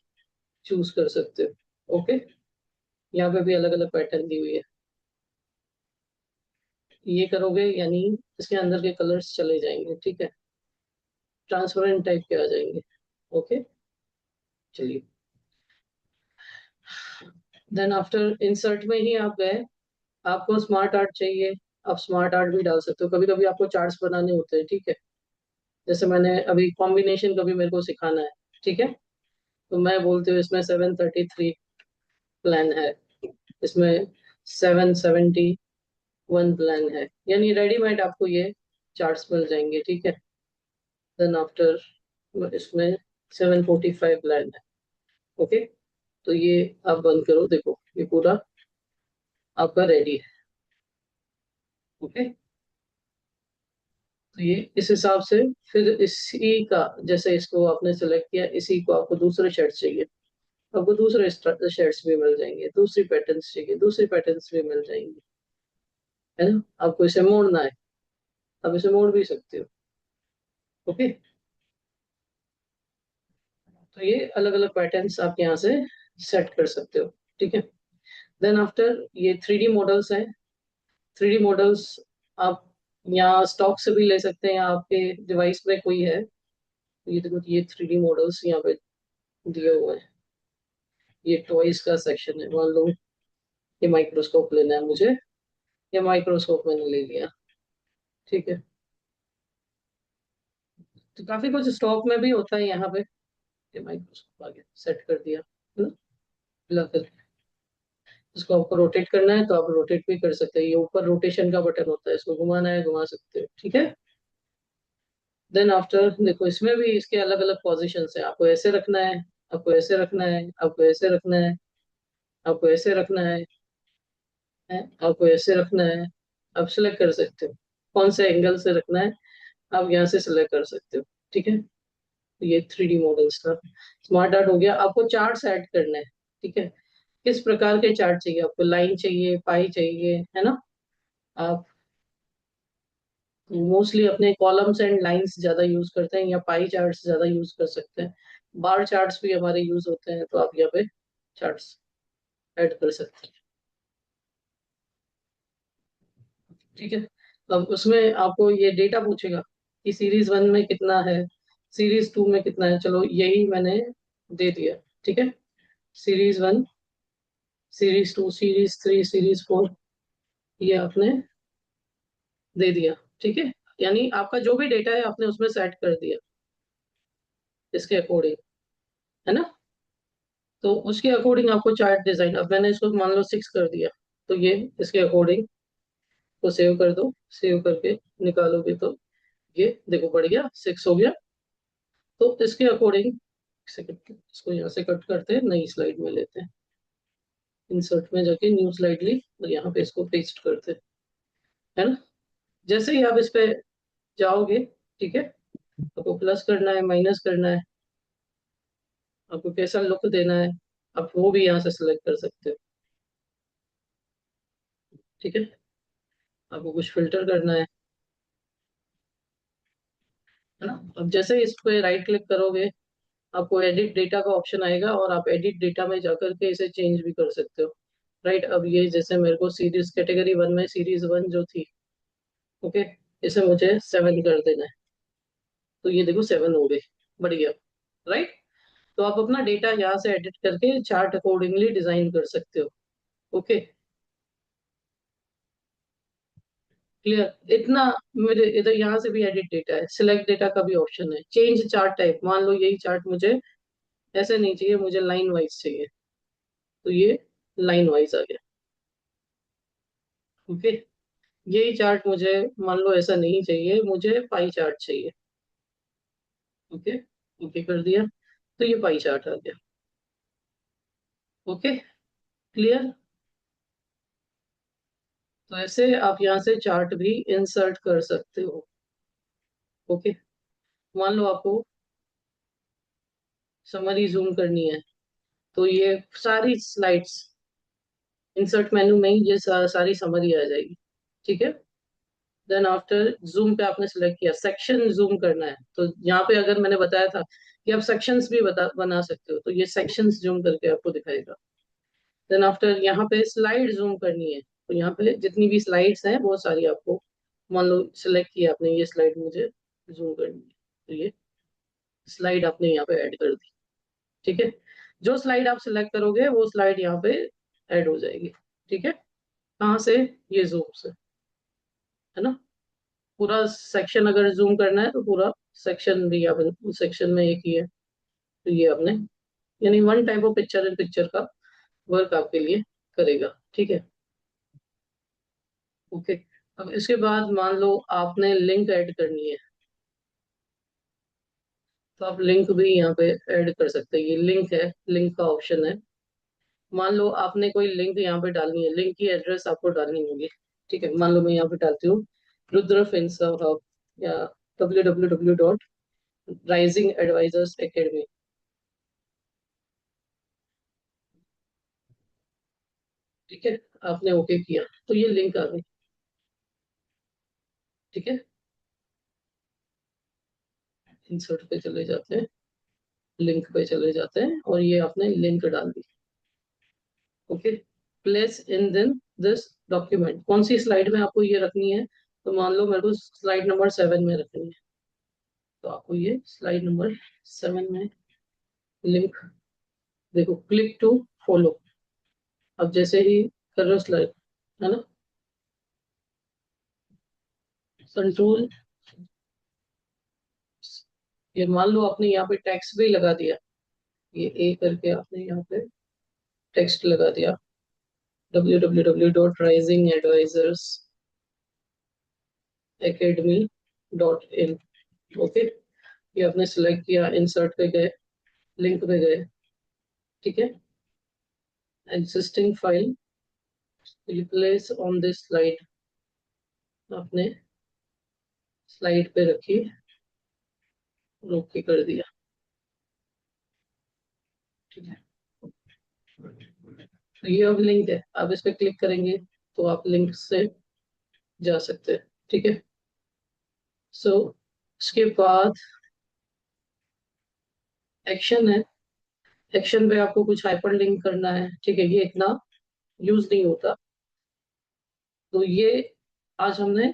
चूज कर सकते हो, ओके। यहाँ पे भी अलग अलग पैटर्न दी हुई है, ये करोगे यानी इसके अंदर के कलर्स चले जाएंगे, ठीक है, ट्रांसपेरेंट टाइप के आ जाएंगे, ओके। चलिए, देन आफ्टर इंसर्ट में ही आप गए, आपको स्मार्ट आर्ट चाहिए, आप स्मार्ट आर्ट भी डाल सकते हो। कभी कभी आपको चार्ट्स बनाने होते हैं, ठीक है, जैसे मैंने अभी कॉम्बिनेशन कभी मेरे को सिखाना है, ठीक है, तो मैं बोलती हूँ इसमें 733 प्लान है, इसमें 771 प्लान है, यानी रेडीमेड आपको ये चार्ट्स मिल जाएंगे, ठीक है। देन आफ्टर इसमें 745 प्लान है, ओके। तो ये आप बंद करो, देखो ये पूरा आपका रेडी है, ओके। तो ये इस हिसाब से, फिर इसी का, जैसे इसको आपने सेलेक्ट किया, इसी को आपको दूसरे शेड्स चाहिए, आपको दूसरे शेड्स भी मिल जाएंगे, दूसरी पैटर्न्स चाहिए, दूसरी पैटर्न्स भी मिल जाएंगे, है ना। आपको इसे मोड़ना है, आप इसे मोड़ भी सकते हो, ओके। तो ये अलग अलग पैटर्न्स आप यहाँ से सेट कर सकते हो, ठीक है। देन आफ्टर ये 3D मॉडल्स हैं, 3D मॉडल्स आप यहाँ स्टॉक से भी ले सकते हैं, या आपके डिवाइस में कोई है, ये देखो ये 3D मॉडल्स यहाँ पे दिए हुए हैं। ये टॉयज का सेक्शन है, मान लो ये माइक्रोस्कोप लेना है मुझे, ये माइक्रोस्कोप मैंने ले लिया, ठीक है। तो काफी कुछ स्टॉक में भी होता है यहाँ पे, ये माइक्रोस्कोप आ गया, सेट कर दिया, है ना, मिला करके। इसको आपको रोटेट करना है तो आप रोटेट भी कर सकते हैं, ये ऊपर रोटेशन का बटन होता है, इसको घुमाना है घुमा सकते हो, ठीक है। देन आफ्टर देखो इसमें भी इसके अलग अलग पोजिशन है, आपको ऐसे रखना है, आपको ऐसे रखना है, आपको ऐसे रखना है, आपको ऐसे रखना आपको ऐसे रखना है, आप सिलेक्ट कर सकते हो कौन से एंगल से रखना है, आप यहाँ से सिलेक्ट कर सकते हो, ठीक है। तो ये 3D मॉडल्स का स्मार्ट आर्ट हो गया। आपको चार्ट्स ऐड करने हैं, ठीक है, किस प्रकार के चार्ट चाहिए आपको, लाइन चाहिए, पाई चाहिए, है ना। आप मोस्टली अपने कॉलम्स एंड लाइंस ज्यादा यूज करते हैं, या पाई चार्ट्स ज्यादा यूज कर सकते हैं, बार चार्ट्स भी हमारे यूज होते हैं, तो आप यहाँ पे चार्ट्स ऐड कर सकते हैं, ठीक है। अब उसमें आपको ये डेटा पूछेगा कि सीरीज 1 में कितना है, सीरीज 2 में कितना है, चलो यही मैंने दे दिया, ठीक है। सीरीज 1, सीरीज 2, सीरीज 3, सीरीज 4, ये आपने दे दिया, ठीक है। यानी आपका जो भी डेटा है आपने उसमें सेट कर दिया इसके अकॉर्डिंग, है ना। तो उसके अकॉर्डिंग आपको चार्ट डिजाइन, अब मैंने इसको मान लो 6 कर दिया, तो ये इसके अकॉर्डिंग को सेव कर दो, सेव करके निकालोगे तो ये देखो बढ़ गया, 6 हो गया। तो इसके अकॉर्डिंग इसको यहाँ से कट करते हैं, नई स्लाइड में लेते हैं, इंसर्ट में जाके न्यू स्लाइड ली और यहाँ पे इसको पेस्ट करते हैं, है ना। जैसे ही आप इस पे जाओगे, ठीक है, आपको प्लस करना है, माइनस करना है, आपको कैसा लुक देना है, आप वो भी यहाँ से सिलेक्ट कर सकते हो, ठीक है। आपको कुछ फिल्टर करना है ना। अब जैसे इस पे राइट क्लिक करोगे, आपको एडिट डेटा का ऑप्शन आएगा और आप एडिट डेटा में जाकर के इसे चेंज भी कर सकते हो, राइट। अब ये जैसे मेरे को सीरीज कैटेगरी 1 में सीरीज 1 जो थी, ओके, इसे मुझे 7 कर देना है, तो ये देखो 7 हो गई, बढ़िया, राइट। तो आप अपना डेटा यहाँ से एडिट करके चार्ट अकॉर्डिंगली डिजाइन कर सकते हो, ओके, क्लियर इतना। मेरे इधर यहाँ से भी एडिट डेटा है, सिलेक्ट डेटा का भी ऑप्शन है, चेंज चार्ट टाइप, मान लो यही चार्ट मुझे ऐसे नहीं चाहिए, मुझे लाइन वाइज चाहिए, तो ये लाइन वाइज आ गया, ओके। यही चार्ट मुझे मान लो ऐसा नहीं चाहिए, मुझे पाई चार्ट चाहिए, ओके, ओके कर दिया, तो ये पाई चार्ट आ गया, ओके, क्लियर। तो ऐसे आप यहाँ से चार्ट भी इंसर्ट कर सकते हो, ओके। मान लो आपको समरी जूम करनी है, तो ये सारी स्लाइड्स इंसर्ट मेन्यू में ही ये सारी समरी आ जाएगी, ठीक है। देन आफ्टर जूम पे आपने सेलेक्ट किया, सेक्शन जूम करना है, तो यहाँ पे अगर मैंने बताया था कि आप सेक्शंस भी बना सकते हो, तो ये सेक्शंस जूम करके आपको दिखाएगा। देन आफ्टर यहाँ पे स्लाइड जूम करनी है, तो यहाँ पे जितनी भी स्लाइड्स हैं वो सारी आपको, मान लो सिलेक्ट किया आपने, ये स्लाइड मुझे जूम करनी है, तो ये स्लाइड आपने यहाँ पे ऐड कर दी, ठीक है। जो स्लाइड आप सिलेक्ट करोगे वो स्लाइड यहाँ पे ऐड हो जाएगी, ठीक है। कहाँ से, ये जूम से, है ना। पूरा सेक्शन अगर जूम करना है तो पूरा सेक्शन भी आप उस सेक्शन में एक ही है, तो ये आपने, यानी one type of picture in picture का वर्क आपके लिए करेगा, ठीक है, ओके। अब इसके बाद मान लो आपने लिंक ऐड करनी है, तो आप लिंक भी यहाँ पे ऐड कर सकते हैं, ये लिंक है, लिंक का ऑप्शन है। मान लो आपने कोई लिंक यहाँ पे डालनी है, लिंक की एड्रेस आपको डालनी होगी, ठीक है। मान लो मैं यहाँ पे डालती हूँ रुद्र फिंसा हब या www.rising-advisors-academy, ठीक है। आपने ओके किया तो ये लिंक आ गई, ठीक है। इंसर्ट पे चले जाते हैं, लिंक पे चले जाते हैं और ये आपने लिंक डाल दी, ओके। प्लेस इन दिन दिस डॉक्यूमेंट, कौन सी स्लाइड में आपको ये रखनी है, तो मान लो मेरे को स्लाइड नंबर 7 में रखनी है, तो आपको ये स्लाइड नंबर 7 में लिंक, देखो क्लिक टू फॉलो, अब जैसे ही कर रहे हो स्लाइड, है ना, कंट्रोल, ये मान लो आपने यहाँ पे टेक्स्ट भी लगा दिया, ये ए करके आपने यहाँ पे टेक्स्ट लगा दिया, www.rising-advisors-academy.in, ओके। ये आपने सिलेक्ट किया, इंसर्ट पे गए, लिंक पे गए, ठीक है। Existing file replace on this slide, आपने स्लाइड पे रखी, ओके कर दिया, ठीक है। तो ये अब लिंक है, आप इस पे क्लिक करेंगे तो आप लिंक से जा सकते हैं, ठीक है। सो उसके बाद एक्शन है, एक्शन पे आपको कुछ हाइपर लिंक करना है, ठीक है। ये इतना यूज नहीं होता, तो ये आज हमने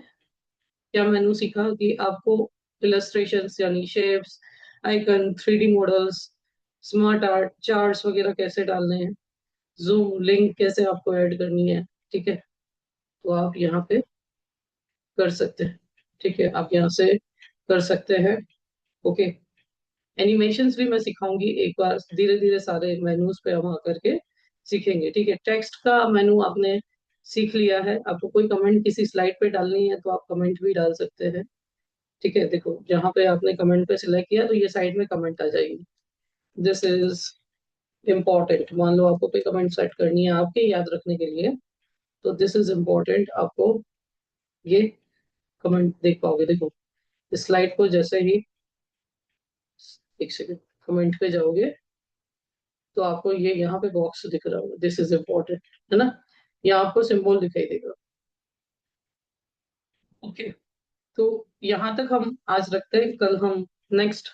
क्या मेनू सीखा कि आपको इलस्ट्रेशंस यानी shapes, icon, 3D models, smart art, charts वगैरह कैसे डालने हैं, जूम लिंक कैसे आपको ऐड करनी है, ठीक है। तो आप यहाँ पे कर सकते हैं, ठीक है, आप यहाँ से कर सकते हैं, ओके। एनिमेशंस भी मैं सिखाऊंगी एक बार, धीरे धीरे सारे मेन्यूज पे हम आकर के सीखेंगे, ठीक है। टेक्स्ट का मेनू आपने सीख लिया है, आपको कोई कमेंट किसी स्लाइड पे डालनी है तो आप कमेंट भी डाल सकते हैं, ठीक है। देखो जहाँ पे आपने कमेंट पे सिलेक्ट किया तो ये साइड में कमेंट आ जाएगी, दिस इज इम्पोर्टेंट। मान लो आपको कोई कमेंट सेट करनी है आपके याद रखने के लिए, तो दिस इज इम्पोर्टेंट। आपको ये कमेंट देख पाओगे, देखो इस स्लाइड को जैसे ही, एक सेकंड, कमेंट पे जाओगे तो आपको ये यहाँ पे बॉक्स दिख रहा होगा, दिस इज इम्पोर्टेंट, है ना? यहाँ आपको सिंबल दिखाई देगा। ओके, तो यहाँ तक हम आज रखते हैं। कल हम नेक्स्ट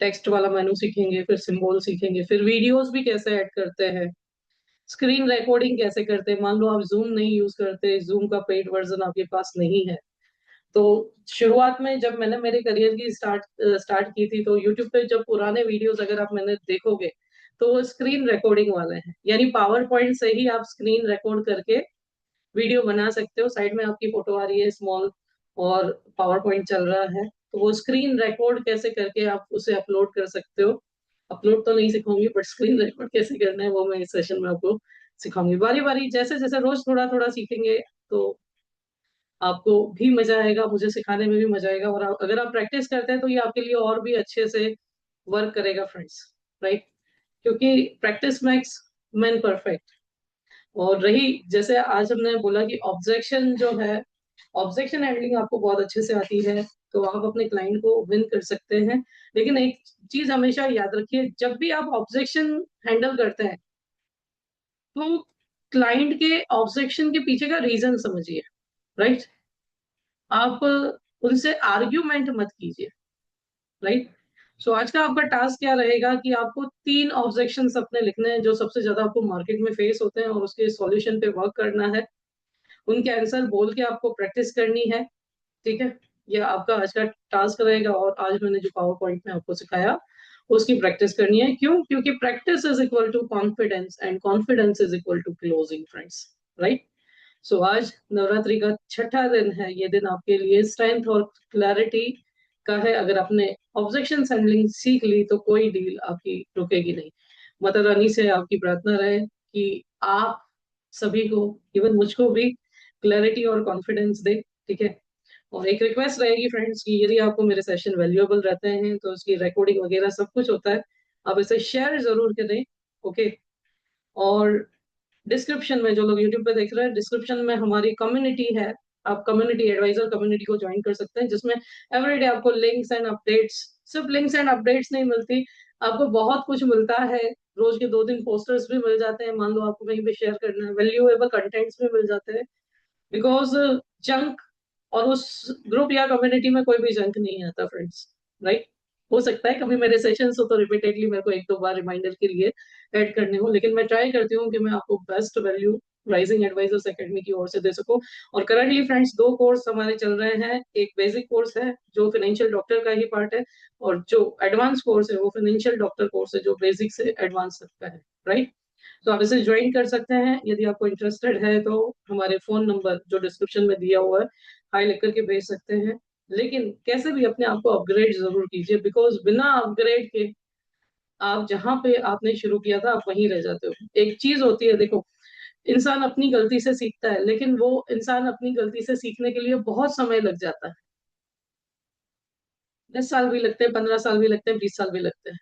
टेक्स्ट वाला मेनू सीखेंगे, फिर सिंबल सीखेंगे, फिर वीडियोस भी कैसे ऐड करते हैं, स्क्रीन रिकॉर्डिंग कैसे करते हैं। मान लो आप जूम नहीं यूज करते, जूम का पेड वर्जन आपके पास नहीं है, तो शुरुआत में जब मैंने मेरे करियर की स्टार्ट की थी, तो यूट्यूब पे जब पुराने वीडियोस अगर आप मैंने देखोगे तो वो स्क्रीन रिकॉर्डिंग वाले हैं, यानी पावर पॉइंट से ही आप स्क्रीन रिकॉर्ड करके वीडियो बना सकते हो। साइड में आपकी फोटो आ रही है स्मॉल, और पावर पॉइंट चल रहा है, तो वो स्क्रीन रिकॉर्ड कैसे करके आप उसे अपलोड कर सकते हो। अपलोड तो नहीं सिखाऊंगी, बट स्क्रीन रिकॉर्ड कैसे करना है वो मैं इस सेशन में आपको सिखाऊंगी बारी बारी। जैसे जैसे रोज थोड़ा थोड़ा सीखेंगे तो आपको भी मजा आएगा, मुझे सिखाने में भी मजा आएगा, और अगर आप प्रैक्टिस करते हैं तो ये आपके लिए और भी अच्छे से वर्क करेगा फ्रेंड्स, राइट? क्योंकि प्रैक्टिस मेक्स मैन परफेक्ट। और रही, जैसे आज हमने बोला कि ऑब्जेक्शन जो है, ऑब्जेक्शन हैंडलिंग आपको बहुत अच्छे से आती है, तो आप अपने क्लाइंट को विन कर सकते हैं। लेकिन एक चीज हमेशा याद रखिए, जब भी आप ऑब्जेक्शन हैंडल करते हैं तो क्लाइंट के ऑब्जेक्शन के पीछे का रीजन समझिए, राइट? आप उनसे आर्ग्यूमेंट मत कीजिए, राइट? सो आज का आपका टास्क क्या रहेगा कि आपको 3 ऑब्जेक्शन अपने लिखने हैं जो सबसे ज्यादा आपको मार्केट में फेस होते हैं, और उसके सॉल्यूशन पे वर्क करना है। उनके आंसर बोल के आपको प्रैक्टिस करनी है, ठीक है? ये आपका आज का टास्क रहेगा, और आज मैंने जो पावर पॉइंट में आपको सिखाया उसकी प्रैक्टिस करनी है। क्यों? क्योंकि practice is equal to confidence, and confidence is equal to closing friends, right? So आज नवरात्रि का छठा दिन है। ये दिन आपके लिए स्ट्रेंथ और क्लैरिटी का है। अगर आपने ऑब्जेक्शन हैंडलिंग सीख ली तो कोई डील आपकी रुकेगी नहीं। माता रानी से आपकी प्रार्थना रहे कि आप सभी को, इवन मुझको भी, क्लैरिटी और कॉन्फिडेंस दे, ठीक है? और एक रिक्वेस्ट रहेगी फ्रेंड्स कि यदि आपको मेरे सेशन वैल्यूएबल रहते हैं तो उसकी रिकॉर्डिंग वगैरह सब कुछ होता है, आप इसे शेयर जरूर करें, ओके? और डिस्क्रिप्शन में, जो लोग यूट्यूब पे देख रहे हैं, डिस्क्रिप्शन में हमारी कम्युनिटी है, आप कम्युनिटी एडवाइजर कम्युनिटी को ज्वाइन कर सकते हैं, जिसमें एवरीडे आपको लिंक्स एंड अपडेट्स, सिर्फ लिंक्स एंड अपडेट्स नहीं मिलती, आपको बहुत कुछ मिलता है। रोज के 2 दिन पोस्टर्स भी मिल जाते हैं, मान लो आपको कहीं पे शेयर करना है, वैल्यूएबल कंटेंट्स भी मिल जाते हैं। बिकॉज जंक, और उस ग्रुप या कम्युनिटी में कोई भी जंक नहीं आता फ्रेंड्स, राइट? हो सकता है कभी मेरे सेशंस हो तो रिपीटेडली मेरे को 1-2 बार रिमाइंडर के लिए ऐड करने हो, लेकिन मैं ट्राई करती हूँ कि मैं आपको Best Value Rising Advisors Academy की ओर से दे सकूं। और करंटली फ्रेंड्स 2 कोर्स हमारे चल रहे हैं। एक बेसिक कोर्स है जो फाइनेंशियल डॉक्टर का ही पार्ट है, और जो एडवांस कोर्स है वो फाइनेंशियल डॉक्टर कोर्स है जो बेसिक से एडवांस तक का है, राइट? तो आप इसे ज्वाइन कर सकते हैं यदि आपको इंटरेस्टेड है, तो हमारे फोन नंबर जो डिस्क्रिप्शन में दिया हुआ है, हाई लिख करके भेज सकते हैं। लेकिन कैसे भी अपने आप को अपग्रेड जरूर कीजिए, बिकॉज बिना अपग्रेड के आप जहाँ पे आपने शुरू किया था आप वहीं रह जाते हो। एक चीज होती है, देखो, इंसान अपनी गलती से सीखता है, लेकिन वो इंसान अपनी गलती से सीखने के लिए बहुत समय लग जाता है। 10 साल भी लगते हैं, 15 साल भी लगते हैं, 20 साल भी लगते हैं।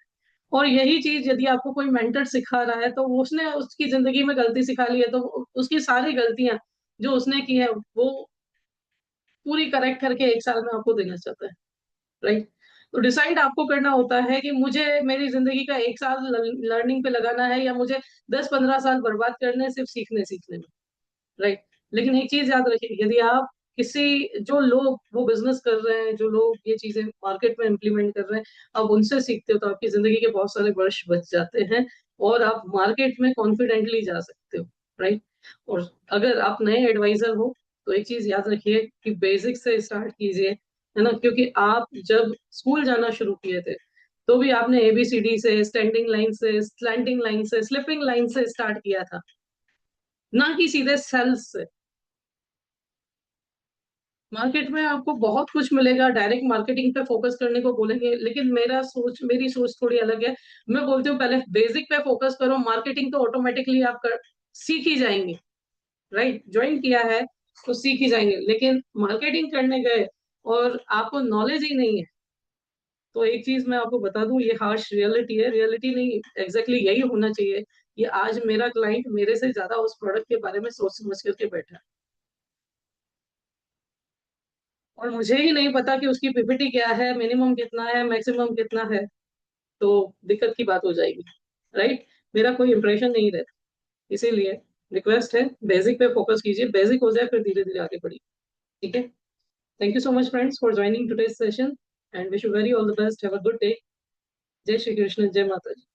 और यही चीज यदि आपको कोई मेंटर सिखा रहा है तो उसने उसकी जिंदगी में गलती सिखा ली है, तो उसकी सारी गलतियां जो उसने की है वो पूरी करेक्ट करके 1 साल में आपको देना चाहता है, राइट? तो डिसाइड आपको करना होता है कि मुझे मेरी जिंदगी का 1 साल लर्निंग पे लगाना है, या मुझे 10-15 साल बर्बाद करने हैं सिर्फ सीखने सीखने में, राइट? लेकिन एक चीज याद रखिए, यदि आप किसी, जो लोग वो बिजनेस कर रहे हैं, जो लोग ये चीजें मार्केट में इम्प्लीमेंट कर रहे हैं, आप उनसे सीखते हो तो आपकी जिंदगी के बहुत सारे वर्ष बच जाते हैं, और आप मार्केट में कॉन्फिडेंटली जा सकते हो, राइट? और अगर आप नए एडवाइजर हो तो एक चीज याद रखिए कि बेसिक से स्टार्ट कीजिए, है ना? क्योंकि आप जब स्कूल जाना शुरू किए थे तो भी आपने ABCD से, स्टैंडिंग लाइन से, स्लैंटिंग लाइन से, स्लिपिंग लाइन से स्टार्ट किया था, ना कि सीधे सेल्स से। मार्केट में आपको बहुत कुछ मिलेगा, डायरेक्ट मार्केटिंग पे फोकस करने को बोलेंगे, लेकिन मेरी सोच थोड़ी अलग है। मैं बोलती हूँ पहले बेसिक पे फोकस करो, मार्केटिंग तो ऑटोमेटिकली सीख ही जाएंगे, राइट? ज्वाइन किया है तो सीख ही जाएंगे, लेकिन मार्केटिंग करने गए और आपको नॉलेज ही नहीं है, तो एक चीज मैं आपको बता दूं, ये हार्श रियलिटी है, रियलिटी नहीं, एग्जैक्टली यही होना चाहिए। ये आज मेरा क्लाइंट मेरे से ज्यादा उस प्रोडक्ट के बारे में सोच समझ करके बैठा है, और मुझे ही नहीं पता कि उसकी पीपीटी क्या है, मिनिमम कितना है, मैक्सिमम कितना है, तो दिक्कत की बात हो जाएगी, राइट। मेरा कोई इंप्रेशन नहीं रहता। इसीलिए रिक्वेस्ट है, बेसिक पे फोकस कीजिए, बेसिक हो जाए फिर धीरे धीरे आगे बढ़िए, ठीक है। Thank you so much friends for joining today's session and wish you very all the best, have a good day. जय श्री कृष्ण, जय माता जी।